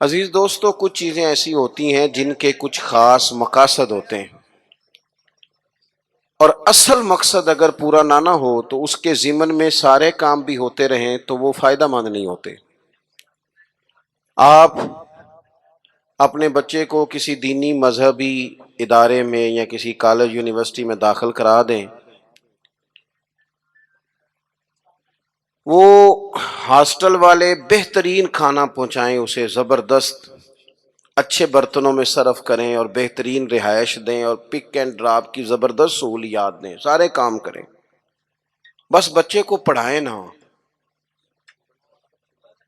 عزیز دوستو، کچھ چیزیں ایسی ہوتی ہیں جن کے کچھ خاص مقاصد ہوتے ہیں، اور اصل مقصد اگر پورا نہ ہو تو اس کے ضمن میں سارے کام بھی ہوتے رہیں تو وہ فائدہ مند نہیں ہوتے۔ آپ اپنے بچے کو کسی دینی مذہبی ادارے میں یا کسی کالج یونیورسٹی میں داخل کرا دیں، وہ ہاسٹل والے بہترین کھانا پہنچائیں، اسے زبردست اچھے برتنوں میں صرف کریں اور بہترین رہائش دیں اور پک اینڈ ڈراپ کی زبردست سہولیات دیں، سارے کام کریں، بس بچے کو پڑھائیں نہ،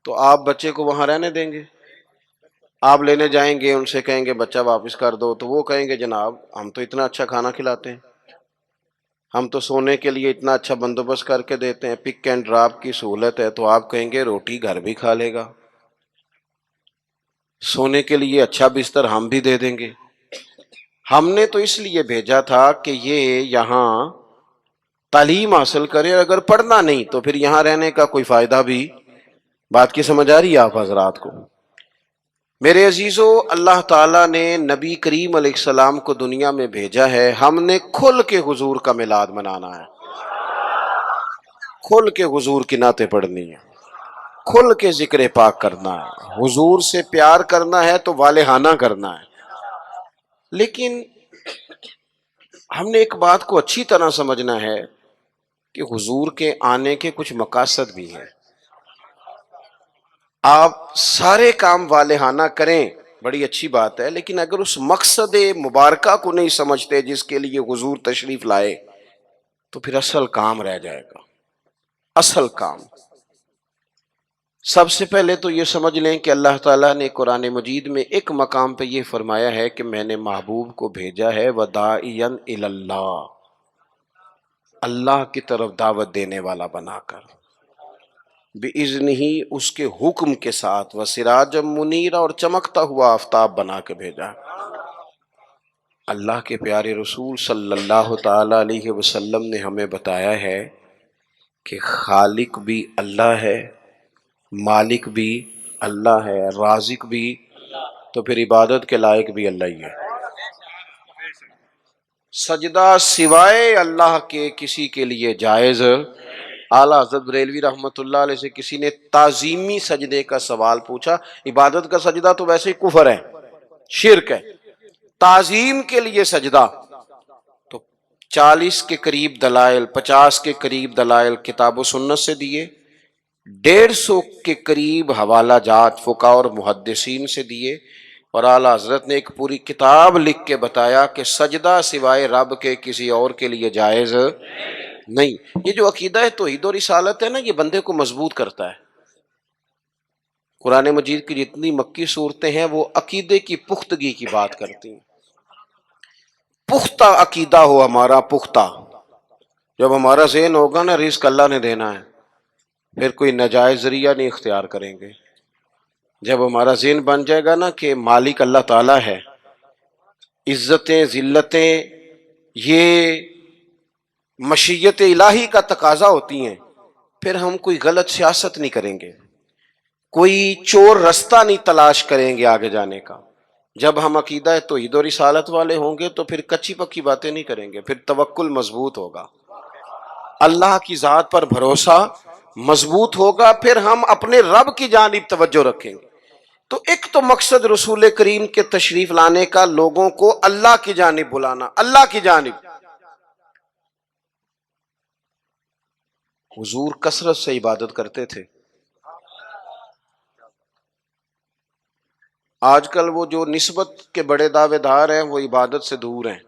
تو آپ بچے کو وہاں رہنے دیں گے؟ آپ لینے جائیں گے، ان سے کہیں گے بچہ واپس کر دو، تو وہ کہیں گے جناب ہم تو اتنا اچھا کھانا کھلاتے ہیں، ہم تو سونے کے لیے اتنا اچھا بندوبست کر کے دیتے ہیں، پک اینڈ ڈراپ کی سہولت ہے، تو آپ کہیں گے روٹی گھر بھی کھا لے گا، سونے کے لیے اچھا بستر ہم بھی دے دیں گے۔ ہم نے تو اس لیے بھیجا تھا کہ یہ یہاں تعلیم حاصل کرے، اگر پڑھنا نہیں تو پھر یہاں رہنے کا کوئی فائدہ بھی۔ بات کی سمجھ آ رہی ہے آپ حضرات کو؟ میرے عزیزو، اللہ تعالیٰ نے نبی کریم علیہ السلام کو دنیا میں بھیجا ہے، ہم نے کھل کے حضور کا میلاد منانا ہے، کھل کے حضور کی نعتیں پڑھنی ہے، کھل کے ذکر پاک کرنا ہے، حضور سے پیار کرنا ہے تو والہانہ کرنا ہے۔ لیکن ہم نے ایک بات کو اچھی طرح سمجھنا ہے کہ حضور کے آنے کے کچھ مقاصد بھی ہیں۔ آپ سارے کام والہانہ کریں، بڑی اچھی بات ہے، لیکن اگر اس مقصد مبارکہ کو نہیں سمجھتے جس کے لیے حضور تشریف لائے تو پھر اصل کام رہ جائے گا۔ اصل کام سب سے پہلے تو یہ سمجھ لیں کہ اللہ تعالیٰ نے قرآن مجید میں ایک مقام پہ یہ فرمایا ہے کہ میں نے محبوب کو بھیجا ہے وَدَاعِيًا إِلَى اللَّهِ، اللہ کی طرف دعوت دینے والا بنا کر، بِإِذْنِهِ، اس کے حکم کے ساتھ، وَسِرَاجًا مُنِيرًا، اور چمکتا ہوا آفتاب بنا کے بھیجا۔ اللہ کے پیارے رسول صلی اللہ تعالی علیہ وسلم نے ہمیں بتایا ہے کہ خالق بھی اللہ ہے، مالک بھی اللہ ہے، رازق بھی، تو پھر عبادت کے لائق بھی اللہ ہی ہے۔ سجدہ سوائے اللہ کے کسی کے لیے جائز۔ اعلیٰ حضرت بریلوی رحمۃ اللہ علیہ سے کسی نے تعظیمی سجدے کا سوال پوچھا، عبادت کا سجدہ تو ویسے ہی کفر ہے، شرک ہے، تعظیم کے لیے سجدہ تو 40 کے قریب دلائل، 50 کے قریب دلائل کتاب و سنت سے دیے، 150 کے قریب حوالہ جات فقہاء اور محدثین سے دیے، اور اعلیٰ حضرت نے ایک پوری کتاب لکھ کے بتایا کہ سجدہ سوائے رب کے کسی اور کے لیے جائز نہیں۔ یہ جو عقیدہ توحید و رسالت ہے نا، یہ بندے کو مضبوط کرتا ہے۔ قرآن مجید کی جتنی مکی صورتیں ہیں وہ عقیدے کی پختگی کی بات کرتی ہیں۔ پختہ عقیدہ ہو ہمارا، پختہ، جب ہمارا ذہن ہوگا نا رزق اللہ نے دینا ہے، پھر کوئی ناجائز ذریعہ نہیں اختیار کریں گے۔ جب ہمارا ذہن بن جائے گا نا کہ مالک اللہ تعالیٰ ہے، عزتیں ذلتیں یہ مشیت الہی کا تقاضا ہوتی ہیں، پھر ہم کوئی غلط سیاست نہیں کریں گے، کوئی چور رستہ نہیں تلاش کریں گے آگے جانے کا۔ جب ہم عقیدہ توحید و رسالت والے ہوں گے تو پھر کچی پکی باتیں نہیں کریں گے، پھر توکل مضبوط ہوگا، اللہ کی ذات پر بھروسہ مضبوط ہوگا، پھر ہم اپنے رب کی جانب توجہ رکھیں گے۔ تو ایک تو مقصد رسول کریم کے تشریف لانے کا لوگوں کو اللہ کی جانب بلانا، اللہ کی جانب۔ حضور کثرت سے عبادت کرتے تھے۔ آج کل وہ جو نسبت کے بڑے دعوے دار ہیں وہ عبادت سے دور ہیں۔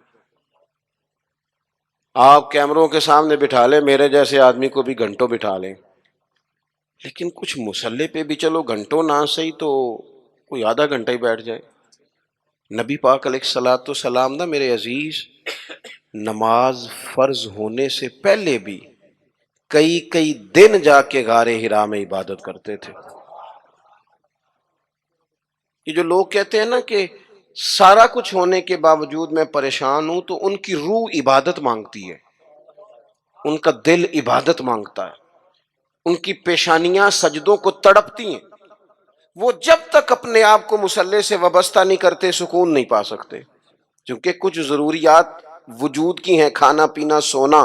آپ کیمروں کے سامنے بٹھا لیں، میرے جیسے آدمی کو بھی گھنٹوں بٹھا لیں، لیکن کچھ مصلے پہ بھی چلو گھنٹوں نہ صحیح تو کوئی آدھا گھنٹہ ہی بیٹھ جائے۔ نبی پاک علیہ الصلوۃ والسلام نا میرے عزیز، نماز فرض ہونے سے پہلے بھی کئی دن جا کے غار حرا میں عبادت کرتے تھے۔ یہ جو لوگ کہتے ہیں نا کہ سارا کچھ ہونے کے باوجود میں پریشان ہوں، تو ان کی روح عبادت مانگتی ہے، ان کا دل عبادت مانگتا ہے، ان کی پیشانیاں سجدوں کو تڑپتی ہیں۔ وہ جب تک اپنے آپ کو مصلی سے وابستہ نہیں کرتے سکون نہیں پا سکتے، کیونکہ کچھ ضروریات وجود کی ہیں، کھانا پینا سونا،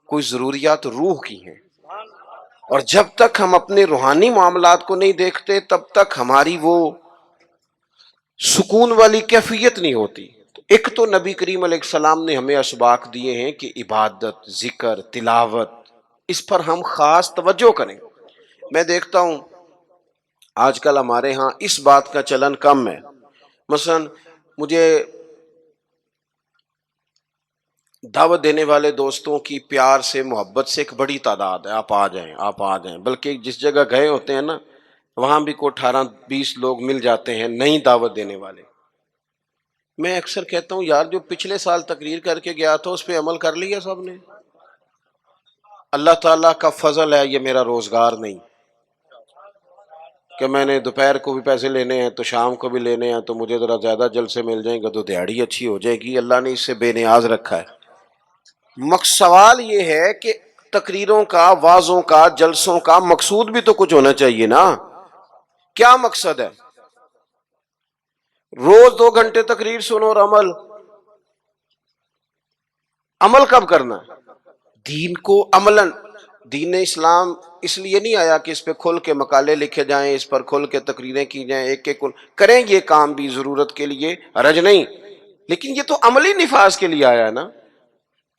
کوئی ضروریات روح کی ہیں، اور جب تک ہم اپنے روحانی معاملات کو نہیں دیکھتے تب تک ہماری وہ سکون والی کیفیت نہیں ہوتی۔ ایک تو نبی کریم علیہ السلام نے ہمیں اسباق دیے ہیں کہ عبادت، ذکر، تلاوت، اس پر ہم خاص توجہ کریں۔ میں دیکھتا ہوں آج کل ہمارے ہاں اس بات کا چلن کم ہے۔ مثلا مجھے دعوت دینے والے دوستوں کی پیار سے محبت سے ایک بڑی تعداد ہے، آپ آ جائیں آپ آ جائیں، بلکہ جس جگہ گئے ہوتے ہیں نا وہاں بھی کوئی 18-20 لوگ مل جاتے ہیں نئی دعوت دینے والے۔ میں اکثر کہتا ہوں یار جو پچھلے سال تقریر کر کے گیا تھا اس پہ عمل کر لیا سب نے؟ اللہ تعالیٰ کا فضل ہے، یہ میرا روزگار نہیں کہ میں نے دوپہر کو بھی پیسے لینے ہیں تو شام کو بھی لینے ہیں، تو مجھے ذرا زیادہ جلسے مل جائیں گے تو دیہڑی اچھی ہو جائے گی۔ اللہ نے اس سے بے نیاز رکھا ہے۔ سوال یہ ہے کہ تقریروں کا، وعظوں کا، جلسوں کا مقصود بھی تو کچھ ہونا چاہیے نا۔ کیا مقصد ہے؟ روز 2 گھنٹے تقریر سنو اور عمل کب کرنا ہے؟ دین کو عملاً، دین اسلام اس لیے نہیں آیا کہ اس پہ کھل کے مقالے لکھے جائیں، اس پر کھل کے تقریریں کی جائیں، ایک ایک کریں یہ کام بھی ضرورت کے لیے، حرج نہیں، لیکن یہ تو عملی نفاذ کے لیے آیا ہے نا۔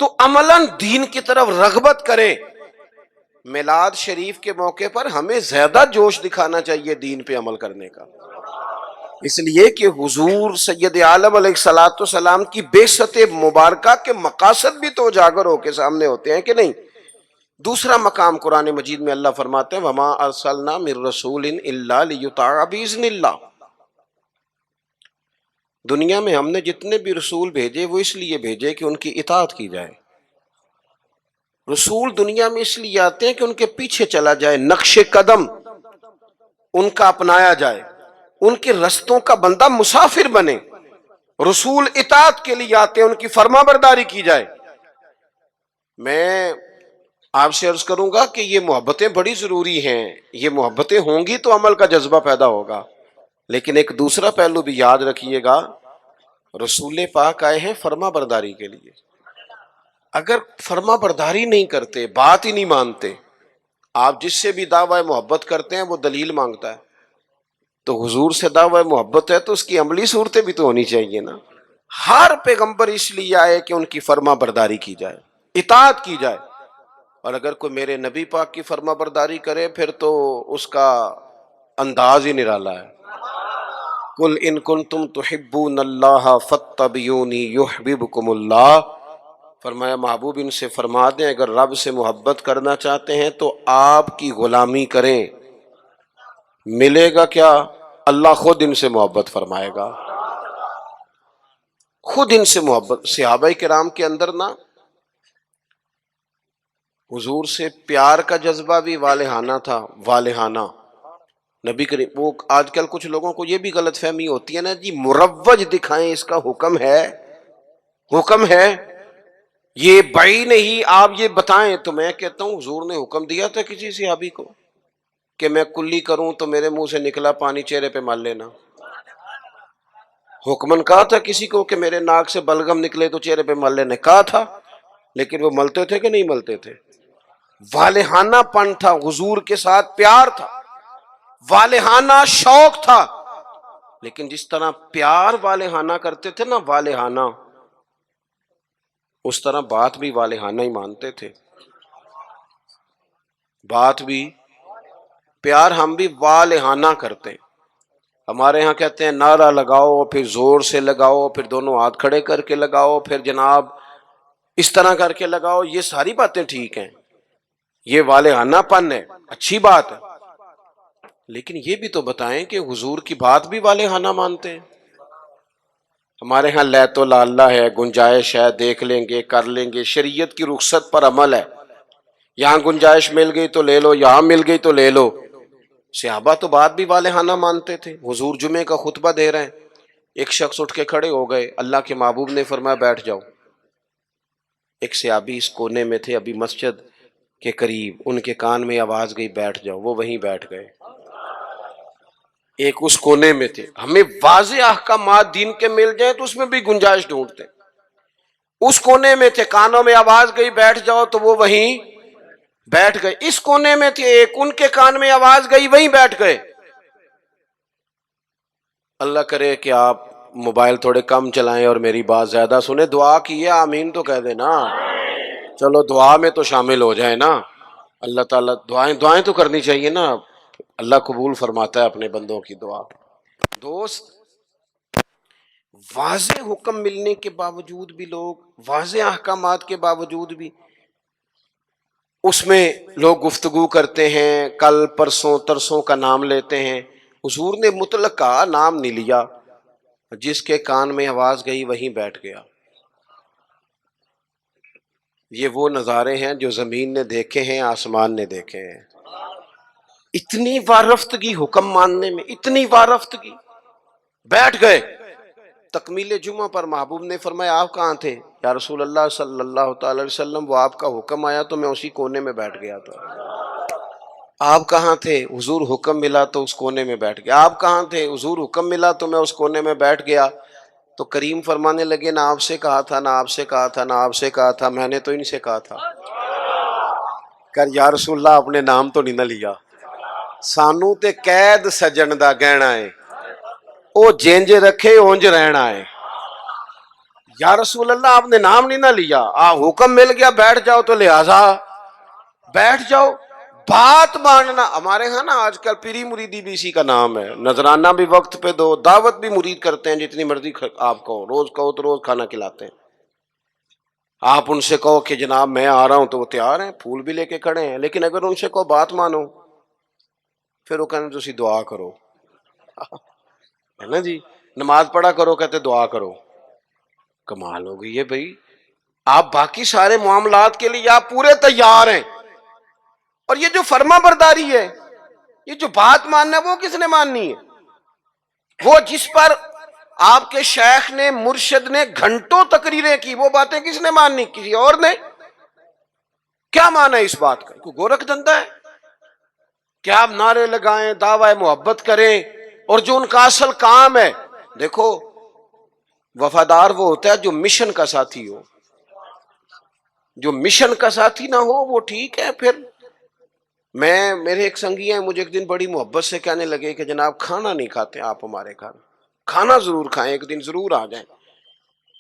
تو عملاً دین کی طرف رغبت کریں۔ میلاد شریف کے موقع پر ہمیں زیادہ جوش دکھانا چاہیے دین پہ عمل کرنے کا، اس لیے کہ حضور سید عالم علیہ الصلوۃ والسلام کی بعثت مبارکہ کے مقاصد بھی تو اجاگر ہو کے سامنے ہوتے ہیں کہ نہیں۔ دوسرا مقام قرآن مجید میں اللہ فرماتے ہیں وَمَا أَرْسَلْنَا مِن رَّسُولٍ إِلَّا لِيُطَاعَ بِإِذْنِ اللَّهِ۔ دنیا میں ہم نے جتنے بھی رسول بھیجے وہ اس لیے بھیجے کہ ان کی اطاعت کی جائے۔ رسول دنیا میں اس لیے آتے ہیں کہ ان کے پیچھے چلا جائے، نقش قدم ان کا اپنایا جائے، ان کے رستوں کا بندہ مسافر بنے۔ رسول اطاعت کے لیے آتے ہیں، ان کی فرما برداری کی جائے۔ میں آپ سے عرض کروں گا کہ یہ محبتیں بڑی ضروری ہیں، یہ محبتیں ہوں گی تو عمل کا جذبہ پیدا ہوگا، لیکن ایک دوسرا پہلو بھی یاد رکھیے گا، رسول پاک آئے ہیں فرما برداری کے لیے۔ اگر فرما برداری نہیں کرتے، بات ہی نہیں مانتے، آپ جس سے بھی دعوی محبت کرتے ہیں وہ دلیل مانگتا ہے، تو حضور سے دعوی محبت ہے تو اس کی عملی صورتیں بھی تو ہونی چاہیے نا۔ ہر پیغمبر اس لیے آئے کہ ان کی فرما برداری کی جائے، اطاعت کی جائے، اور اگر کوئی میرے نبی پاک کی فرما برداری کرے پھر تو اس کا انداز ہی نرالا ہے۔ قُلْ إِن كُنتُمْ تُحِبُّونَ اللَّهَ فَاتَّبِعُونِي يُحْبِبْكُمُ اللَّهُ، فرمایا محبوب ان سے فرما دیں اگر رب سے محبت کرنا چاہتے ہیں تو آپ کی غلامی کریں، ملے گا کیا؟ اللہ خود ان سے محبت فرمائے گا، خود ان سے محبت۔ صحابہ کرام کے اندر نا حضور سے پیار کا جذبہ بھی والہانہ تھا، والہانہ۔ نبی کریم، وہ آج کل کچھ لوگوں کو یہ بھی غلط فہمی ہوتی ہے نا جی مروج دکھائیں، اس کا حکم ہے، حکم ہے، یہ بھائی نہیں آپ یہ بتائیں۔ تو میں کہتا ہوں حضور نے حکم دیا تھا کسی صحابی کو کہ میں کلی کروں تو میرے منہ سے نکلا پانی چہرے پہ مل لینا؟ حکمن کہا تھا کسی کو کہ میرے ناک سے بلغم نکلے تو چہرے پہ مل لینے؟ کہا تھا، لیکن وہ ملتے تھے کہ نہیں ملتے تھے؟ والہانہ پن تھا، حضور کے ساتھ پیار تھا، والہانہ شوق تھا، لیکن جس طرح پیار والہانہ کرتے تھے نا، والہانہ، اس طرح بات بھی والہانہ ہی مانتے تھے، بات بھی پیار ہم بھی والہانہ کرتے ہیں۔ ہمارے ہاں کہتے ہیں نعرہ لگاؤ، پھر زور سے لگاؤ، پھر دونوں ہاتھ کھڑے کر کے لگاؤ، پھر جناب اس طرح کر کے لگاؤ، یہ ساری باتیں ٹھیک ہیں، یہ والہانہ پن ہے، اچھی بات ہے، لیکن یہ بھی تو بتائیں کہ حضور کی بات بھی والہانہ مانتے ہیں؟ ہمارے ہاں لیت و لاللہ ہے، گنجائش ہے، دیکھ لیں گے، کر لیں گے، شریعت کی رخصت پر عمل ہے، یہاں گنجائش مل گئی تو لے لو، یہاں مل گئی تو لے لو۔ صحابہ تو بات بھی والہانہ مانتے تھے۔ حضور جمعے کا خطبہ دے رہے ہیں، ایک شخص اٹھ کے کھڑے ہو گئے، اللہ کے محبوب نے فرمایا بیٹھ جاؤ۔ ایک صحابی اس کونے میں تھے ابھی مسجد کے قریب، ان کے کان میں آواز گئی بیٹھ جاؤ، وہ وہیں بیٹھ گئے۔ ایک اس کونے میں تھے. ہمیں واضح احکامات دین کے مل جائیں تو اس میں بھی گنجائش ڈھونڈتے. اس کونے میں تھے, کانوں میں آواز گئی بیٹھ جاؤ تو وہ وہیں بیٹھ گئے. اس کونے میں تھے ایک, ان کے کان میں آواز گئی وہیں بیٹھ گئے. اللہ کرے کہ آپ موبائل تھوڑے کم چلائیں اور میری بات زیادہ سنیں. دعا کیے, آمین تو کہہ دیں نا. چلو دعا میں تو شامل ہو جائیں نا. اللہ تعالیٰ دعائیں تو کرنی چاہیے نا. اللہ قبول فرماتا ہے اپنے بندوں کی دعا. دوست, واضح حکم ملنے کے باوجود بھی لوگ, واضح احکامات کے باوجود بھی اس میں لوگ گفتگو کرتے ہیں, کل پرسوں ترسوں کا نام لیتے ہیں. حضور نے مطلق کا نام نہیں لیا, جس کے کان میں آواز گئی وہیں بیٹھ گیا. یہ وہ نظارے ہیں جو زمین نے دیکھے ہیں, آسمان نے دیکھے ہیں. اتنی وارفتگی حکم ماننے میں, اتنی وارفتگی. بیٹھ گئے. تکمیل جمعہ پر محبوب نے فرمایا آپ کہاں تھے؟ یا رسول اللہ صلی اللہ تعالی علیہ وسلم, وہ آپ کا حکم آیا تو میں اسی کونے میں بیٹھ گیا تھا. آپ کہاں تھے؟ حضور حکم ملا تو اس کونے میں بیٹھ گیا. آپ کہاں تھے؟ حضور حکم ملا تو میں اس کونے میں بیٹھ گیا. تو کریم فرمانے لگے نہ آپ سے کہا تھا, نہ آپ سے کہا تھا, نہ آپ سے کہا تھا, میں نے تو ان سے کہا تھا. کر یا رسول اللہ اپنے نام تو نہیں نہ لیا. سانو تے قید سجن دا گہنا ہے, او جینج رکھے اونج رہنا ہے. یا رسول اللہ آپ نے نام نہیں نہ لیا, حکم مل گیا بیٹھ جاؤ تو لہذا بیٹھ جاؤ. بات ماننا ہمارے ہاں نا آج کل پیری مریدی بھی اسی کا نام ہے. نذرانہ بھی وقت پہ دو, دعوت بھی مرید کرتے ہیں جتنی مرضی آپ کہو, روز کہو تو روز کھانا کھلاتے ہیں. آپ ان سے کہو کہ جناب میں آ رہا ہوں تو وہ تیار ہیں, پھول بھی لے کے کھڑے ہیں. لیکن اگر ان سے کہو بات مانو, پھر وہ کہنے تسی دعا کرو, ہے نا جی. نماز پڑھا کرو, کہتے دعا کرو. کمال ہو گئی ہے بھائی. آپ باقی سارے معاملات کے لیے آپ پورے تیار ہیں, اور یہ جو فرما برداری ہے, یہ جو بات ماننا ہے, وہ کس نے ماننی ہے؟ وہ جس پر آپ کے شیخ نے, مرشد نے گھنٹوں تقریریں کی, وہ باتیں کس نے ماننی؟ کسی اور نے. کیا مانا ہے اس بات کا؟ کوئی گورکھ دھندا ہے کیا؟ آپ نعرے لگائیں, دعوی محبت کریں, اور جو ان کا اصل کام ہے, دیکھو وفادار وہ ہوتا ہے جو مشن کا ساتھی ہو. جو مشن کا ساتھی نہ ہو وہ ٹھیک ہے. پھر میرے ایک سنگی ہیں, مجھے ایک دن بڑی محبت سے کہنے لگے کہ جناب کھانا نہیں کھاتے آپ ہمارے گھر, کھانا ضرور کھائیں, ایک دن ضرور آ جائیں.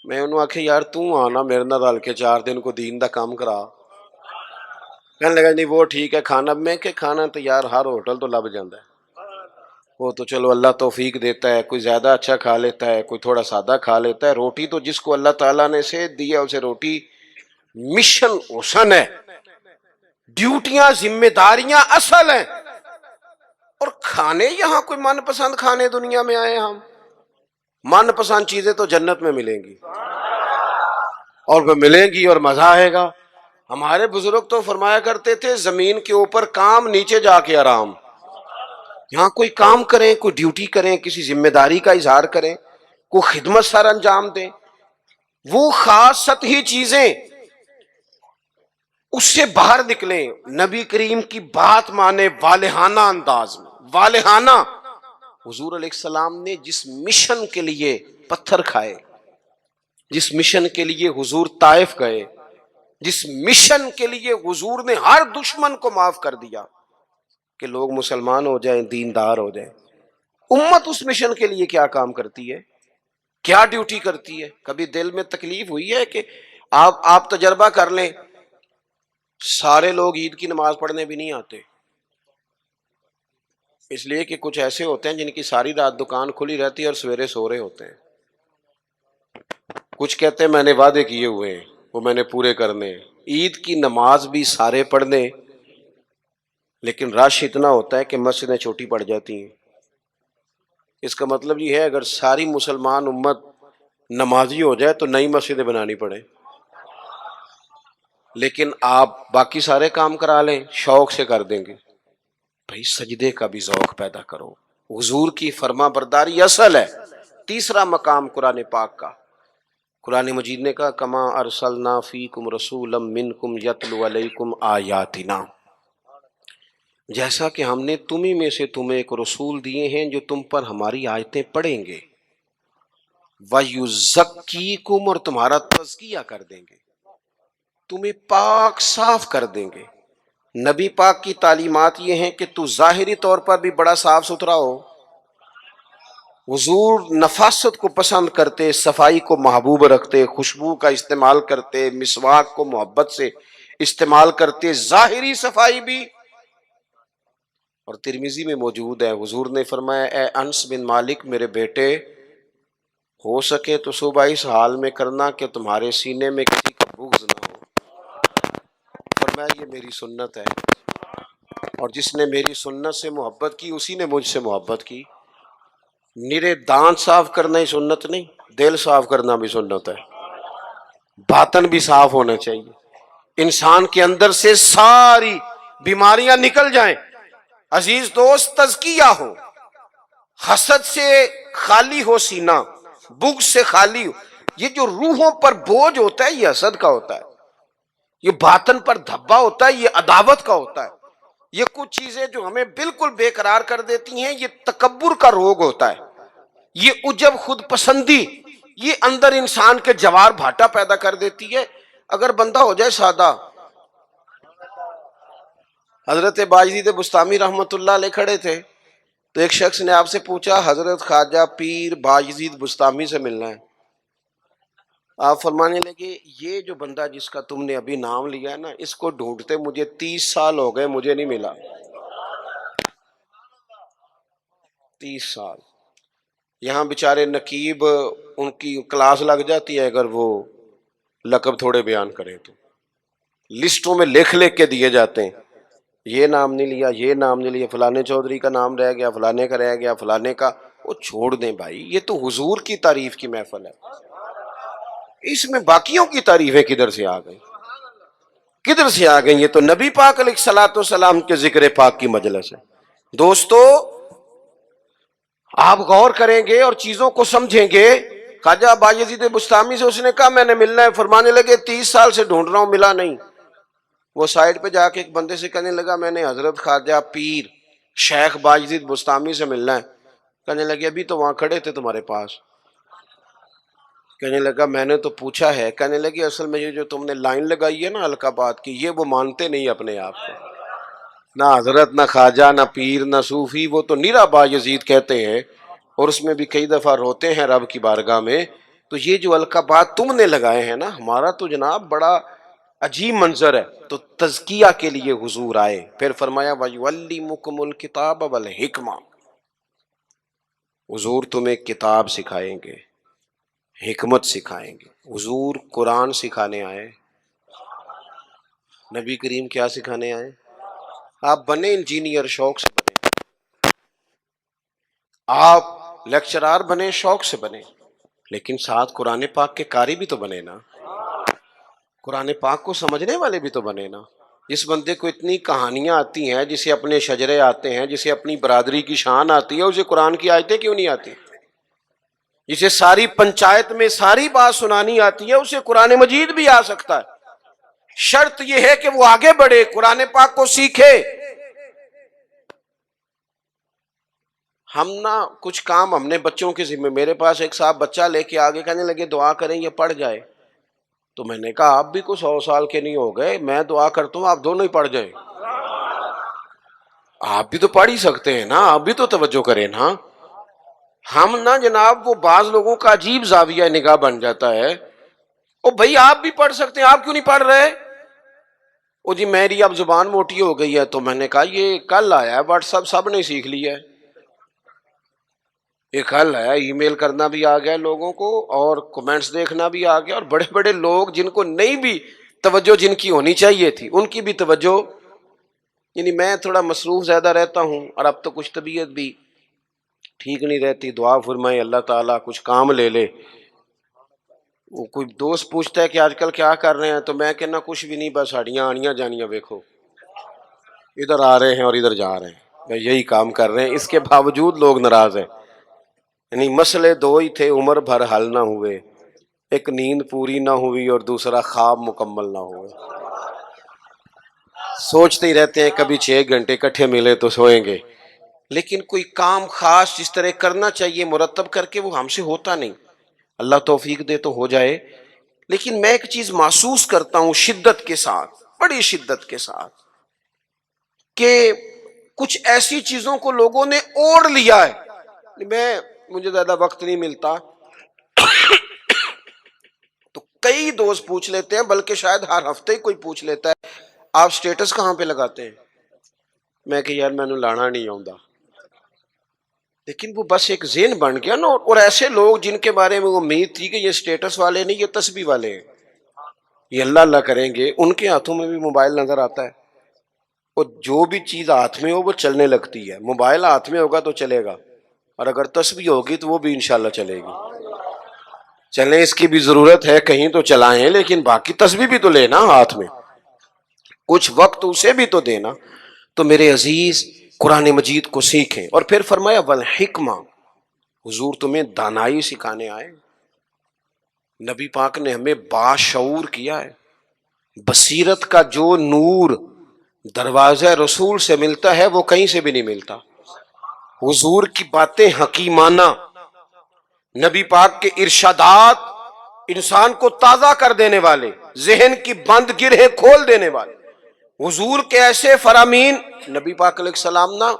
میں انہوں نے آخیا یار تو آنا میرے نہ رل کے 4 دن کو دین دا کام کرا. کہنے لگا نہیں وہ ٹھیک ہے کھانا. میں کہ کھانا تو یار ہر ہوٹل تو لب جاتا ہے, وہ تو چلو اللہ توفیق دیتا ہے, کوئی زیادہ اچھا کھا لیتا ہے, کوئی تھوڑا سادہ کھا لیتا ہے. روٹی تو جس کو اللہ تعالیٰ نے صحت دی ہے اسے روٹی مشن حسن ہے, ڈیوٹیاں ذمہ داریاں اصل ہیں. اور کھانے یہاں کوئی من پسند کھانے دنیا میں آئے ہم, من پسند چیزیں تو جنت میں ملیں گی, اور وہ ملیں گی اور مزہ آئے گا. ہمارے بزرگ تو فرمایا کرتے تھے زمین کے اوپر کام, نیچے جا کے آرام. یہاں کوئی کام کریں, کوئی ڈیوٹی کریں, کسی ذمہ داری کا اظہار کریں, کوئی خدمت سر انجام دیں, وہ خاص سطحی چیزیں اس سے باہر نکلیں. نبی کریم کی بات مانے والہانہ انداز میں, والہانہ. حضور علیہ السلام نے جس مشن کے لیے پتھر کھائے, جس مشن کے لیے حضور طائف گئے, جس مشن کے لیے حضور نے ہر دشمن کو معاف کر دیا کہ لوگ مسلمان ہو جائیں, دیندار ہو جائیں, امت اس مشن کے لیے کیا کام کرتی ہے, کیا ڈیوٹی کرتی ہے؟ کبھی دل میں تکلیف ہوئی ہے کہ آپ تجربہ کر لیں, سارے لوگ عید کی نماز پڑھنے بھی نہیں آتے, اس لیے کہ کچھ ایسے ہوتے ہیں جن کی ساری رات دکان کھلی رہتی ہے اور سویرے سو رہے ہوتے ہیں. کچھ کہتے ہیں میں نے وعدے کیے ہوئے ہیں وہ میں نے پورے کرنے. عید کی نماز بھی سارے پڑھنے, لیکن رش اتنا ہوتا ہے کہ مسجدیں چھوٹی پڑ جاتی ہیں. اس کا مطلب یہ ہے اگر ساری مسلمان امت نمازی ہو جائے تو نئی مسجدیں بنانی پڑے, لیکن آپ باقی سارے کام کرا لیں شوق سے کر دیں گے. بھائی سجدے کا بھی ذوق پیدا کرو. حضور کی فرما برداری اصل ہے. تیسرا مقام قرآن پاک کا, قرآن مجید نے کہا کما ارسلنا فیکم رسولا منکم یتلو علیکم آیاتنا, جیسا کہ ہم نے تمہیں میں سے تمہیں ایک رسول دیے ہیں جو تم پر ہماری آیتیں پڑھیں گے، وَيُزَكِّيكُمْ، اور تمہارا تزکیہ کر دیں گے، تمہیں پاک صاف کر دیں گے۔ نبی پاک کی تعلیمات یہ ہیں کہ تو ظاہری طور پر بھی بڑا صاف ستھرا ہو۔ حضور نفاست کو پسند کرتے، صفائی کو محبوب رکھتے، خوشبو کا استعمال کرتے، مسواک کو محبت سے استعمال کرتے، ظاہری صفائی بھی۔ اور ترمذی میں موجود ہے، حضور نے فرمایا اے انس بن مالک میرے بیٹے، ہو سکے تو صبح اس حال میں کرنا کہ تمہارے سینے میں کسی کا بغض نہ ہو۔ فرمایا یہ میری سنت ہے، اور جس نے میری سنت سے محبت کی اسی نے مجھ سے محبت کی۔ نرے دانت صاف کرنا ہی سنت نہیں، دل صاف کرنا بھی سنت ہے، باطن بھی صاف ہونا چاہیے، انسان کے اندر سے ساری بیماریاں نکل جائیں۔ عزیز دوست، تزکیہ ہو، حسد سے خالی ہو سینہ، بغض سے خالی ہو۔ یہ جو روحوں پر بوجھ ہوتا ہے یہ حسد کا ہوتا ہے، یہ باطن پر دھبا ہوتا ہے یہ عداوت کا ہوتا ہے، یہ کچھ چیزیں جو ہمیں بالکل بے قرار کر دیتی ہیں یہ تکبر کا روگ ہوتا ہے، یہ عجب خود پسندی، یہ اندر انسان کے جوار بھاٹا پیدا کر دیتی ہے۔ اگر بندہ ہو جائے سادہ، حضرت باجدید بستامی رحمۃ اللہ علیہ کھڑے تھے تو ایک شخص نے آپ سے پوچھا حضرت خواجہ پیر باجدید بستامی سے ملنا ہے۔ آپ فرمانے لگے یہ جو بندہ جس کا تم نے ابھی نام لیا ہے نا، اس کو ڈھونڈتے مجھے 30 سال ہو گئے، مجھے نہیں ملا۔ 30 سال یہاں بیچارے نقیب ان کی کلاس لگ جاتی ہے اگر وہ لقب تھوڑے بیان کریں تو لسٹوں میں لکھ لکھ کے دیے جاتے ہیں، یہ نام نہیں لیا، یہ نام نہیں لیا، فلانے چودھری کا نام رہ گیا، فلانے کا رہ گیا، فلانے کا۔ وہ چھوڑ دیں بھائی، یہ تو حضور کی تعریف کی محفل ہے، اس میں باقیوں کی تعریفیں کدھر سے آ گئی، کدھر سے آ گئی؟ یہ تو نبی پاک علیہ الصلوۃ والسلام کے ذکر پاک کی مجلس ہے۔ دوستو آپ غور کریں گے اور چیزوں کو سمجھیں گے۔ خواجہ باجدید بستامی سے اس نے کہا میں نے ملنا ہے، فرمانے لگے 30 سال سے ڈھونڈ رہا ہوں ملا نہیں۔ وہ سائڈ پہ جا کے ایک بندے سے کہنے لگا میں نے حضرت خواجہ پیر شیخ باجدید بستامی سے ملنا ہے۔ کہنے لگے ابھی تو وہاں کھڑے تھے تمہارے پاس۔ کہنے لگا میں نے تو پوچھا ہے۔ کہنے لگے اصل میں یہ جو تم نے لائن لگائی ہے نا القابات کی، یہ وہ مانتے نہیں اپنے آپ کو، نہ حضرت نہ خواجہ نہ پیر نہ صوفی، وہ تو نیرا باجدید کہتے ہیں، اور اس میں بھی کئی دفعہ روتے ہیں رب کی بارگاہ میں۔ تو یہ جو القابات تم نے لگائے ہیں نا، ہمارا تو جناب بڑا عجیب منظر ہے۔ تو تزکیہ کے لیے حضور آئے، پھر فرمایا وَيُعَلِّمُكُمُ الْكِتَابَ وَالْحِکْمَةَ، حضور تمہیں کتاب سکھائیں گے، حکمت سکھائیں گے۔ حضور قرآن سکھانے آئے، نبی کریم کیا سکھانے آئے؟ آپ بنے انجینئر شوق سے بنے، آپ لیکچرار بنے شوق سے بنے، لیکن ساتھ قرآن پاک کے قاری بھی تو بنے نا، قرآن پاک کو سمجھنے والے بھی تو بنے نا۔ جس بندے کو اتنی کہانیاں آتی ہیں، جسے اپنے شجرے آتے ہیں، جسے اپنی برادری کی شان آتی ہے، اسے قرآن کی آیتیں کیوں نہیں آتی؟ جسے ساری پنچایت میں ساری بات سنانی آتی ہے، اسے قرآن مجید بھی آ سکتا ہے۔ شرط یہ ہے کہ وہ آگے بڑھے، قرآن پاک کو سیکھے۔ ہم نا کچھ کام ہم نے بچوں کے ذمہ، میرے پاس ایک صاحب بچہ لے کے آگے کہنے لگے دعا کریں یہ پڑھ جائے، تو میں نے کہا آپ بھی کو 100 سال کے نہیں ہو گئے، میں دعا کرتا ہوں آپ دونوں ہی پڑھ جائیں، آپ بھی تو پڑھ ہی سکتے ہیں نا، آپ بھی تو توجہ کریں نا۔ ہم نا جناب وہ بعض لوگوں کا عجیب زاویہ نگاہ بن جاتا ہے، او بھائی آپ بھی پڑھ سکتے ہیں، آپ کیوں نہیں پڑھ رہے؟ او جی میری اب زبان موٹی ہو گئی ہے، تو میں نے کہا یہ کل آیا ہے واٹس ایپ سب نے سیکھ لیا ہے، یہ کل ہے، ای میل کرنا بھی آ گیا لوگوں کو، اور کمنٹس دیکھنا بھی آ گیا، اور بڑے بڑے لوگ جن کو نہیں بھی توجہ جن کی ہونی چاہیے تھی ان کی بھی توجہ، یعنی میں تھوڑا مصروف زیادہ رہتا ہوں، اور اب تو کچھ طبیعت بھی ٹھیک نہیں رہتی، دعا فرمائے اللہ تعالیٰ کچھ کام لے لے۔ وہ کوئی دوست پوچھتا ہے کہ آج کل کیا کر رہے ہیں، تو میں کہنا کچھ بھی نہیں، بس ہڈیاں آنیاں جانیاں دیکھو، ادھر آ رہے ہیں اور ادھر جا رہے ہیں، میں یہی کام کر رہے ہیں، اس کے باوجود لوگ ناراض ہیں۔ یعنی مسئلے دو ہی تھے عمر بھر حل نہ ہوئے، ایک نیند پوری نہ ہوئی اور دوسرا خواب مکمل نہ ہوئے۔ سوچتے ہی رہتے ہیں کبھی 6 گھنٹے اکٹھے ملے تو سوئیں گے، لیکن کوئی کام خاص جس طرح کرنا چاہیے مرتب کر کے وہ ہم سے ہوتا نہیں. اللہ توفیق دے تو ہو جائے. لیکن میں ایک چیز محسوس کرتا ہوں شدت کے ساتھ، بڑی شدت کے ساتھ، کہ کچھ ایسی چیزوں کو لوگوں نے اوڑھ لیا ہے. مجھے زیادہ وقت نہیں ملتا تو کئی دوست پوچھ لیتے ہیں، بلکہ شاید ہر ہفتے ہی کوئی پوچھ لیتا ہے آپ سٹیٹس کہاں پہ لگاتے ہیں. میں کہ یار میں نے لانا نہیں آؤں. لیکن وہ بس ایک ذہن بن گیا نا. اور ایسے لوگ جن کے بارے میں امید تھی کہ یہ سٹیٹس والے نہیں، یہ تسبیح والے ہیں، یہ اللہ اللہ کریں گے، ان کے ہاتھوں میں بھی موبائل نظر آتا ہے. اور جو بھی چیز ہاتھ میں ہو وہ چلنے لگتی ہے. موبائل ہاتھ میں ہوگا تو چلے گا، اور اگر تسبیح ہوگی تو وہ بھی انشاءاللہ چلے گی. چلیں، اس کی بھی ضرورت ہے، کہیں تو چلائیں، لیکن باقی تسبیح بھی تو لینا ہاتھ میں، کچھ وقت اسے بھی تو دینا. تو میرے عزیز قرآن مجید کو سیکھیں. اور پھر فرمایا والحکمہ، حضور تمہیں دانائی سکھانے آئے. نبی پاک نے ہمیں باشعور کیا ہے. بصیرت کا جو نور دروازہ رسول سے ملتا ہے وہ کہیں سے بھی نہیں ملتا. حضور کی باتیں حکیمانہ، نبی پاک کے ارشادات انسان کو تازہ کر دینے والے، ذہن کی بند گرہیں کھول دینے والے، حضور کے ایسے فرامین. نبی پاک علیہ السلام نا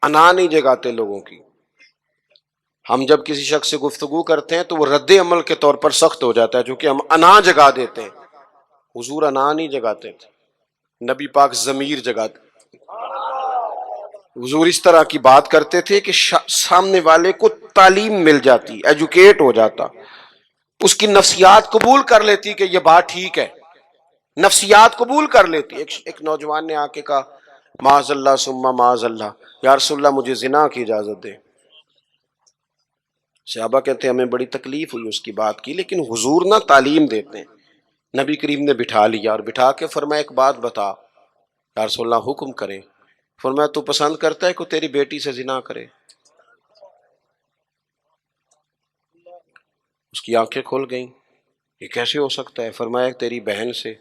انا نہیں جگاتے لوگوں کی. ہم جب کسی شخص سے گفتگو کرتے ہیں تو وہ رد عمل کے طور پر سخت ہو جاتا ہے چونکہ ہم انا جگا دیتے ہیں. حضور انا نہیں جگاتے تھے، نبی پاک ضمیر جگاتے. حضور اس طرح کی بات کرتے تھے کہ سامنے والے کو تعلیم مل جاتی، ایجوکیٹ ہو جاتا، اس کی نفسیات قبول کر لیتی کہ یہ بات ٹھیک ہے، نفسیات قبول کر لیتی. ایک نوجوان نے آ کے کہا معاذ اللہ ثم معاذ اللہ، یا رسول اللہ مجھے زنا کی اجازت دے. صحابہ کہتے ہیں ہمیں بڑی تکلیف ہوئی اس کی بات کی، لیکن حضور نہ تعلیم دیتے ہیں. نبی کریم نے بٹھا لیا اور بٹھا کے فرمایا ایک بات بتا. یا رسول اللہ حکم کریں. فرمایا تو پسند کرتا ہے کہ تیری بیٹی سے زنا کرے؟ اس کی آنکھیں کھل گئیں، یہ کیسے ہو سکتا ہے؟ فرمایا تیری بہن سے،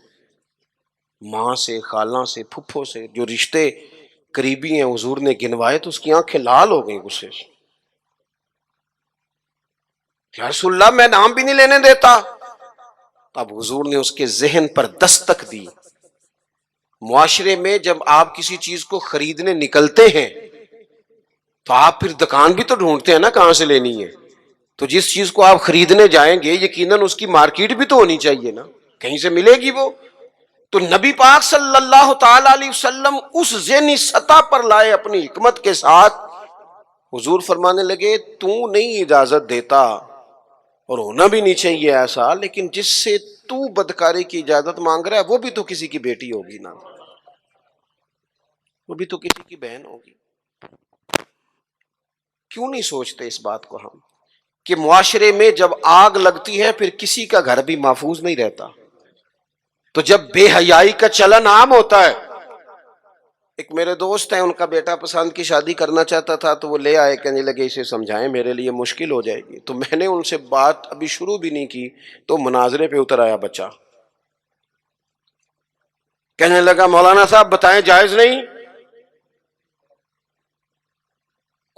ماں سے، خالہ سے، پھپھو سے، جو رشتے قریبی ہیں حضور نے گنوائے تو اس کی آنکھیں لال ہو گئیں غصے سے. یا رسول اللہ میں نام بھی نہیں لینے دیتا. اب حضور نے اس کے ذہن پر دستک دی. معاشرے میں جب آپ کسی چیز کو خریدنے نکلتے ہیں تو آپ پھر دکان بھی تو ڈھونڈتے ہیں نا کہاں سے لینی ہے. تو جس چیز کو آپ خریدنے جائیں گے یقیناً اس کی مارکیٹ بھی تو ہونی چاہیے نا، کہیں سے ملے گی وہ. تو نبی پاک صلی اللہ تعالی علیہ وسلم اس ذہنی سطح پر لائے اپنی حکمت کے ساتھ. حضور فرمانے لگے تو نہیں اجازت دیتا اور ہونا بھی نہیں چاہیے ایسا، لیکن جس سے تو بدکاری کی اجازت مانگ رہا ہے وہ بھی تو کسی کی بیٹی ہوگی نا، وہ بھی تو کسی کی بہن ہوگی. کیوں نہیں سوچتے اس بات کو ہم کہ معاشرے میں جب آگ لگتی ہے پھر کسی کا گھر بھی محفوظ نہیں رہتا. تو جب بے حیائی کا چلن عام ہوتا ہے، ایک میرے دوست ہیں ان کا بیٹا پسند کی شادی کرنا چاہتا تھا تو وہ لے آئے، کہنے لگے اسے سمجھائیں میرے لیے مشکل ہو جائے گی. تو میں نے ان سے بات ابھی شروع بھی نہیں کی تو مناظرے پہ اتر آیا بچہ، کہنے لگا مولانا صاحب بتائیں جائز نہیں؟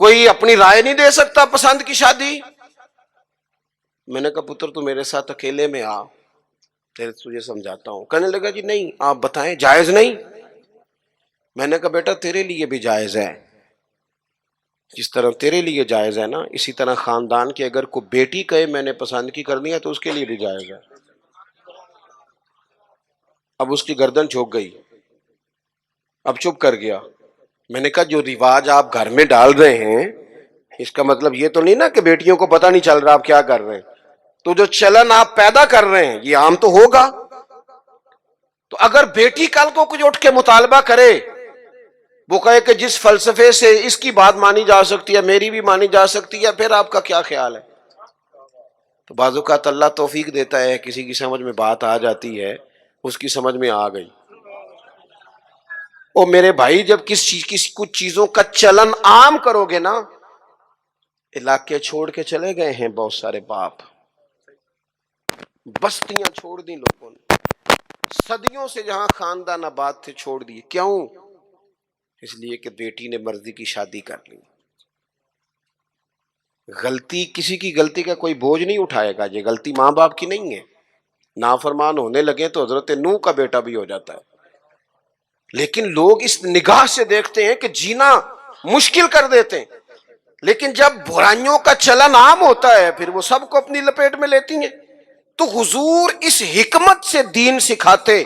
کوئی اپنی رائے نہیں دے سکتا پسند کی شادی؟ میں نے کہا پتر تو میرے ساتھ اکیلے میں آ، تجھے سمجھاتا ہوں. کہنے لگا جی نہیں آپ بتائیں جائز نہیں؟ میں نے کہا بیٹا تیرے لیے بھی جائز ہے، جس طرح تیرے لیے جائز ہے نا اسی طرح خاندان کی اگر کوئی بیٹی کہے میں نے پسند کی کرنی ہے تو اس کے لیے بھی جائز ہے. اب اس کی گردن جھک گئی، اب چپ کر گیا. میں نے کہا جو رواج آپ گھر میں ڈال رہے ہیں اس کا مطلب یہ تو نہیں نا کہ بیٹیوں کو پتہ نہیں چل رہا آپ کیا کر رہے ہیں. تو جو چلن آپ پیدا کر رہے ہیں یہ عام تو ہوگا. تو اگر بیٹی کل کو کچھ اٹھ کے مطالبہ کرے، وہ کہے کہ جس فلسفے سے اس کی بات مانی جا سکتی ہے میری بھی مانی جا سکتی ہے، پھر آپ کا کیا خیال ہے؟ تو بعض اوقات اللہ توفیق دیتا ہے، کسی کی سمجھ میں بات آ جاتی ہے، اس کی سمجھ میں آ گئی. او میرے بھائی جب کسی کچھ چیزوں کا چلن عام کرو گے نا، علاقے چھوڑ کے چلے گئے ہیں بہت سارے باپ، بستیاں چھوڑ دی لوگوں نے، صدیوں سے جہاں خاندان آباد تھے چھوڑ دیے. کیوں؟ اس لیے کہ بیٹی نے مرضی کی شادی کر لی. غلطی کسی کی غلطی کا کوئی بوجھ نہیں اٹھائے گا، یہ غلطی ماں باپ کی نہیں ہے. نافرمان ہونے لگے تو حضرت نوح کا بیٹا بھی ہو جاتا ہے. لیکن لوگ اس نگاہ سے دیکھتے ہیں کہ جینا مشکل کر دیتے ہیں، لیکن جب برائیوں کا چلن عام ہوتا ہے پھر وہ سب کو اپنی لپیٹ میں لیتی ہیں. تو حضور اس حکمت سے دین سکھاتے.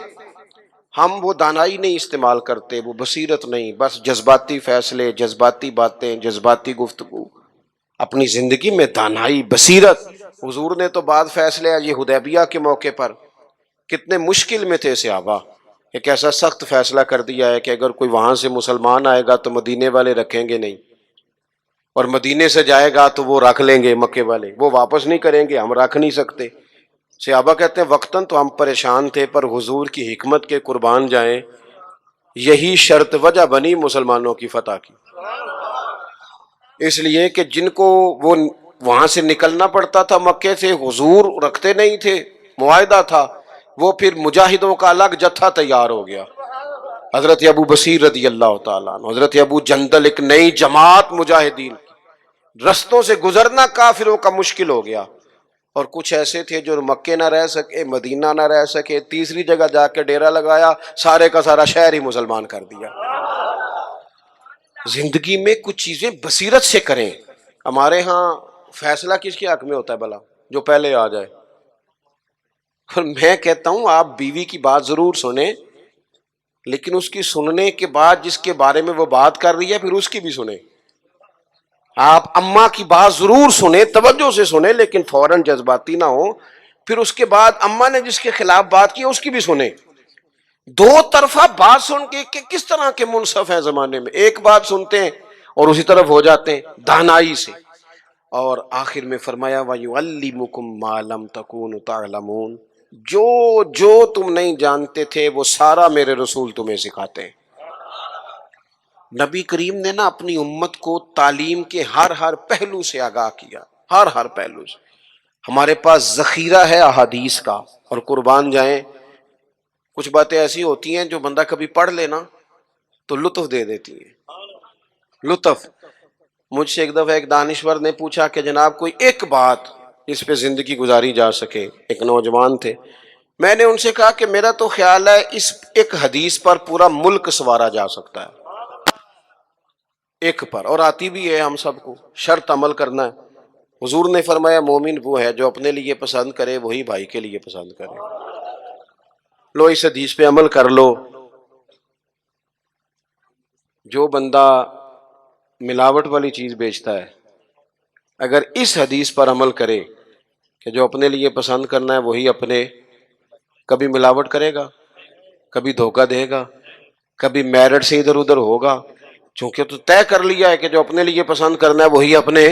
ہم وہ دانائی نہیں استعمال کرتے، وہ بصیرت نہیں، بس جذباتی فیصلے، جذباتی باتیں، جذباتی گفتگو. اپنی زندگی میں دانائی، بصیرت. حضور نے تو بعد فیصلے یہ حدیبیہ کے موقع پر کتنے مشکل میں تھے صحابہ، ایک ایسا سخت فیصلہ کر دیا ہے کہ اگر کوئی وہاں سے مسلمان آئے گا تو مدینے والے رکھیں گے نہیں، اور مدینے سے جائے گا تو وہ رکھ لیں گے مکے والے، وہ واپس نہیں کریں گے، ہم رکھ نہیں سکتے. صحابہ کہتے ہیں وقتاً تو ہم پریشان تھے، پر حضور کی حکمت کے قربان جائیں، یہی شرط وجہ بنی مسلمانوں کی فتح کی. اس لیے کہ جن کو وہ وہاں سے نکلنا پڑتا تھا مکے سے، حضور رکھتے نہیں تھے، معاہدہ تھا، وہ پھر مجاہدوں کا الگ جتھا تیار ہو گیا. حضرت ابو بصیر رضی اللہ تعالیٰ عنہ، حضرت ابو جندل، ایک نئی جماعت مجاہدین. رستوں سے گزرنا کافروں کا مشکل ہو گیا، اور کچھ ایسے تھے جو مکے نہ رہ سکے، مدینہ نہ رہ سکے، تیسری جگہ جا کے ڈیرا لگایا، سارے کا سارا شہر ہی مسلمان کر دیا. زندگی میں کچھ چیزیں بصیرت سے کریں. ہمارے ہاں فیصلہ کس کے حق میں ہوتا ہے بھلا؟ جو پہلے آ جائے. اور میں کہتا ہوں آپ بیوی کی بات ضرور سنیں، لیکن اس کی سننے کے بعد جس کے بارے میں وہ بات کر رہی ہے پھر اس کی بھی سنیں. آپ اماں کی بات ضرور سنیں، توجہ سے سنیں، لیکن فوراً جذباتی نہ ہو. پھر اس کے بعد اماں نے جس کے خلاف بات کی اس کی بھی سنیں. دو طرفہ بات سن کے کہ کس طرح کے منصف ہیں زمانے میں، ایک بات سنتے ہیں اور اسی طرف ہو جاتے ہیں دانائی سے. اور آخر میں فرمایا وَيُعَلِّمُكُم مَّا لَمْ تَكُونُوا تَعْلَمُونَ، جو تم نہیں جانتے تھے وہ سارا میرے رسول تمہیں سکھاتے ہیں. نبی کریم نے نا اپنی امت کو تعلیم کے ہر پہلو سے آگاہ کیا، ہر پہلو سے. ہمارے پاس ذخیرہ ہے احادیث کا، اور قربان جائیں کچھ باتیں ایسی ہوتی ہیں جو بندہ کبھی پڑھ لینا تو لطف دے دیتی ہیں. لطف. مجھ سے ایک دفعہ ایک دانشور نے پوچھا کہ جناب کوئی ایک بات اس پہ زندگی گزاری جا سکے. ایک نوجوان تھے. میں نے ان سے کہا کہ میرا تو خیال ہے اس ایک حدیث پر پورا ملک سنوارا جا سکتا ہے، ایک پر، اور آتی بھی ہے ہم سب کو، شرط عمل کرنا ہے. حضور نے فرمایا مومن وہ ہے جو اپنے لیے پسند کرے وہی بھائی کے لیے پسند کرے. لو اس حدیث پہ عمل کر لو. جو بندہ ملاوٹ والی چیز بیچتا ہے اگر اس حدیث پر عمل کرے کہ جو اپنے لیے پسند کرنا ہے وہی اپنے، کبھی ملاوٹ کرے گا، کبھی دھوکہ دے گا، کبھی میرٹ سے ادھر ادھر ہوگا، چونکہ تو طے کر لیا ہے کہ جو اپنے لیے پسند کرنا ہے وہی اپنے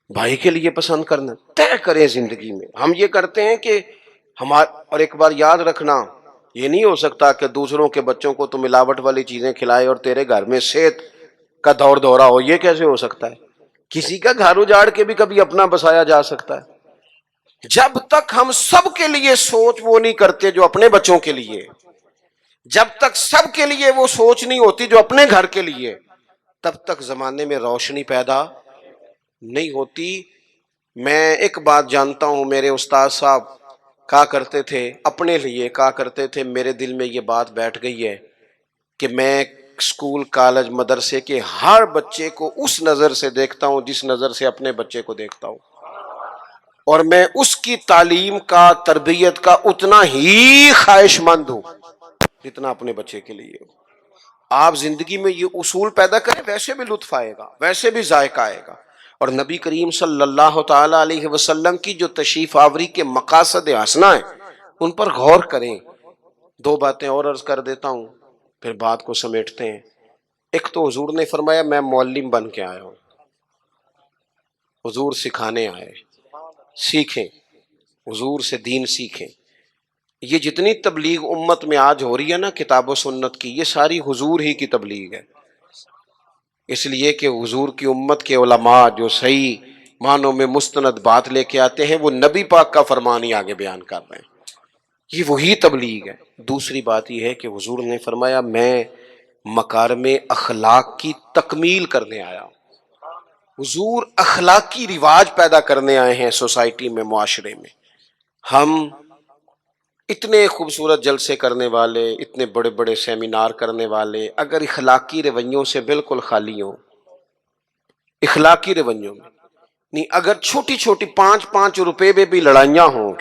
بھائی کے لیے پسند کرنا. طے کریں زندگی میں. ہم یہ کرتے ہیں کہ اور ایک بار یاد رکھنا، یہ نہیں ہو سکتا کہ دوسروں کے بچوں کو تو ملاوٹ والی چیزیں کھلائے اور تیرے گھر میں صحت کا دور دورہ ہو. یہ کیسے ہو سکتا ہے؟ کسی کا گھر اجاڑ کے بھی کبھی اپنا بسایا جا سکتا ہے. جب تک ہم سب کے لیے سوچ وہ نہیں کرتے جو اپنے بچوں کے لیے، جب تک سب کے لیے وہ سوچ نہیں ہوتی جو اپنے گھر کے لیے، تب تک زمانے میں روشنی پیدا نہیں ہوتی. میں ایک بات جانتا ہوں، میرے استاد صاحب کہا کرتے تھے، اپنے لیے کہا کرتے تھے، میرے دل میں یہ بات بیٹھ گئی ہے کہ میں اسکول کالج مدرسے کے ہر بچے کو اس نظر سے دیکھتا ہوں جس نظر سے اپنے بچے کو دیکھتا ہوں، اور میں اس کی تعلیم کا، تربیت کا اتنا ہی خواہش مند ہوں جتنا اپنے بچے کے لیے. آپ زندگی میں یہ اصول پیدا کریں، ویسے بھی لطف آئے گا، ویسے بھی ذائقہ آئے گا. اور نبی کریم صلی اللہ تعالی علیہ وسلم کی جو تشریف آوری کے مقاصد حسنہ ہیں ان پر غور کریں. دو باتیں اور عرض کر دیتا ہوں پھر بات کو سمیٹتے ہیں. ایک تو حضور نے فرمایا میں معلم بن کے آیا ہوں. حضور سکھانے آئے، سیکھیں، حضور سے دین سیکھیں. یہ جتنی تبلیغ امت میں آج ہو رہی ہے نا کتاب و سنت کی، یہ ساری حضور ہی کی تبلیغ ہے. اس لیے کہ حضور کی امت کے علماء جو صحیح معنوں میں مستند بات لے کے آتے ہیں وہ نبی پاک کا فرمان ہی آگے بیان کر رہے ہیں. یہ وہی تبلیغ ہے۔ دوسری بات یہ ہے کہ حضور نے فرمایا میں مکارم اخلاق کی تکمیل کرنے آیا ہوں۔ حضور اخلاقی رواج پیدا کرنے آئے ہیں سوسائٹی میں، معاشرے میں۔ ہم اتنے خوبصورت جلسے کرنے والے، اتنے بڑے بڑے سیمینار کرنے والے، اگر اخلاقی رویوں سے بالکل خالی ہوں، اخلاقی رویوں میں نہیں، اگر چھوٹی چھوٹی 5-5 روپے میں بھی لڑائیاں ہوں،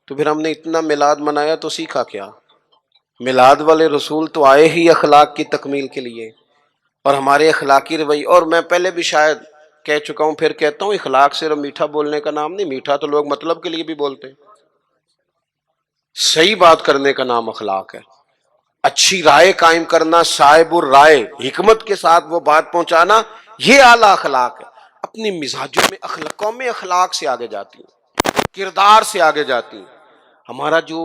تو پھر ہم نے اتنا میلاد منایا تو سیکھا کیا؟ میلاد والے رسول تو آئے ہی اخلاق کی تکمیل کے لیے، اور ہمارے اخلاقی رویے، اور میں پہلے بھی شاید کہہ چکا ہوں، پھر کہتا ہوں، اخلاق صرف میٹھا بولنے کا نام نہیں، میٹھا تو لوگ مطلب کے لیے بھی بولتے ہیں۔ صحیح بات کرنے کا نام اخلاق ہے، اچھی رائے قائم کرنا، صاحب الرائے، حکمت کے ساتھ وہ بات پہنچانا، یہ اعلیٰ اخلاق ہے۔ اپنی مزاجوں میں قومیں اخلاق سے آگے جاتی ہیں، کردار سے آگے جاتی ہیں۔ ہمارا جو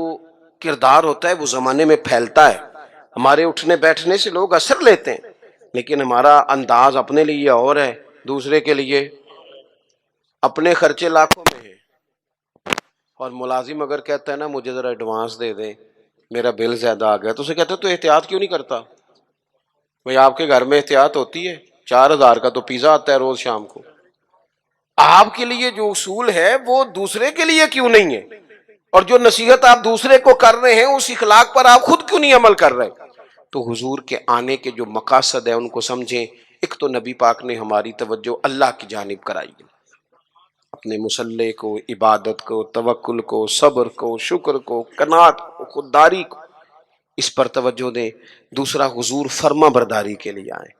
کردار ہوتا ہے وہ زمانے میں پھیلتا ہے، ہمارے اٹھنے بیٹھنے سے لوگ اثر لیتے ہیں، لیکن ہمارا انداز اپنے لیے اور ہے، دوسرے کے لیے اپنے خرچے لاکھوں میں ہیں۔ اور ملازم اگر کہتا ہے نا مجھے ذرا ایڈوانس دے دیں، میرا بل زیادہ آ گیا، تو اسے کہتے تو احتیاط کیوں نہیں کرتا؟ بھئی آپ کے گھر میں احتیاط ہوتی ہے؟ 4,000 کا تو پیزا آتا ہے روز شام کو۔ آپ کے لیے جو اصول ہے وہ دوسرے کے لیے کیوں نہیں ہے؟ اور جو نصیحت آپ دوسرے کو کر رہے ہیں اس اخلاق پر آپ خود کیوں نہیں عمل کر رہے؟ تو حضور کے آنے کے جو مقاصد ہیں ان کو سمجھیں۔ ایک تو نبی پاک نے ہماری توجہ اللہ کی جانب کرائی، اپنے مصلح کو، عبادت کو، توکل کو، صبر کو، شکر کو، قناعت کو، خودداری کو، اس پر توجہ دیں۔ دوسرا، حضور فرما برداری کے لیے آئے،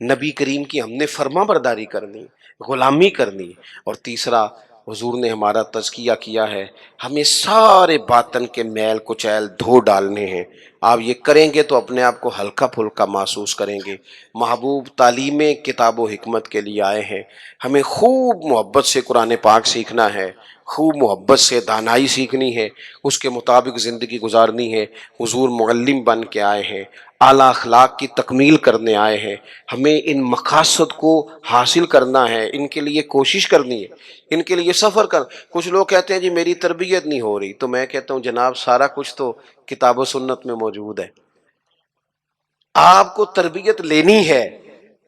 نبی کریم کی ہم نے فرما برداری کرنی، غلامی کرنی۔ اور تیسرا، حضور نے ہمارا تزکیہ کیا ہے، ہمیں سارے باطن کے میل کچیل دھو ڈالنے ہیں۔ آپ یہ کریں گے تو اپنے آپ کو ہلکا پھلکا محسوس کریں گے۔ محبوب تعلیم کتاب و حکمت کے لیے آئے ہیں، ہمیں خوب محبت سے قرآن پاک سیکھنا ہے، خوب محبت سے دانائی سیکھنی ہے، اس کے مطابق زندگی گزارنی ہے۔ حضور معلم بن کے آئے ہیں، اعلیٰ اخلاق کی تکمیل کرنے آئے ہیں، ہمیں ان مقاصد کو حاصل کرنا ہے، ان کے لیے کوشش کرنی ہے، ان کے لیے سفر کر۔ کچھ لوگ کہتے ہیں جی میری تربیت نہیں ہو رہی، تو میں کہتا ہوں جناب سارا کچھ تو کتاب و سنت میں موجود ہے۔ آپ کو تربیت لینی ہے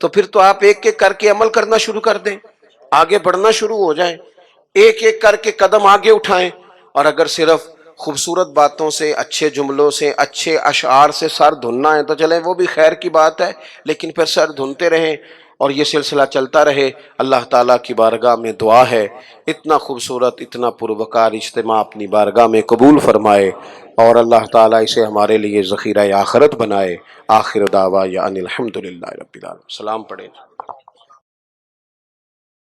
تو پھر تو آپ ایک ایک کر کے عمل کرنا شروع کر دیں، آگے بڑھنا شروع ہو جائیں، ایک ایک کر کے قدم آگے اٹھائیں۔ اور اگر صرف خوبصورت باتوں سے، اچھے جملوں سے، اچھے اشعار سے سر دھننا ہے تو چلیں وہ بھی خیر کی بات ہے، لیکن پھر سر دھنتے رہیں اور یہ سلسلہ چلتا رہے۔ اللہ تعالیٰ کی بارگاہ میں دعا ہے اتنا خوبصورت، اتنا پروقار اجتماع اپنی بارگاہ میں قبول فرمائے، اور اللہ تعالیٰ اسے ہمارے لیے ذخیرہ آخرت بنائے۔ آخر دعوانا ان الحمدللہ رب العالمین۔ سلام پڑھیں۔